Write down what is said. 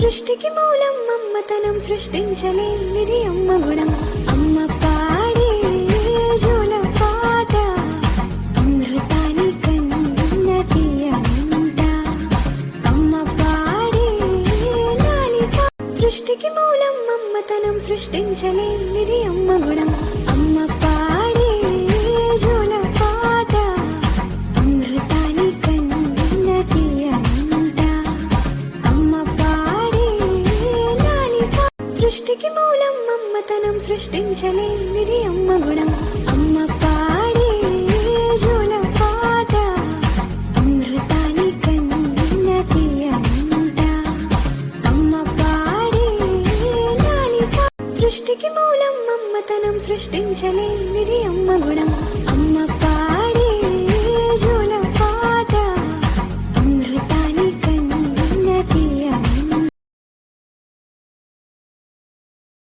సృష్టికి మూలం మమ్మతనం సృష్టించలేనిది అమ్మ గుణం. అమ్మ పాడే జోల పాట అమృతాని కన్న తీయనంట. అమ్మ పాడే లాలిప సృష్టికి మూలం మమ్మతనం సృష్టించలేనిది అమ్మ గుణం. అమ్మ పాడే జోల పాట అమృతాని కన్న తీయనంట. అమ్మ పాడే లాలిప సృష్టికి మూలం మమ్మతనం సృష్టించలేనిది అమ్మ గుణం. అమ్మ పాడే జోల పాట అమృతాని కన్న తీయనంట. అమ్మ పాడే లాలిప సృష్టికి మూలం మమ్మతనం సృష్టించలేనిది అమ్మ గుణం. అమ్మ పాడే జోల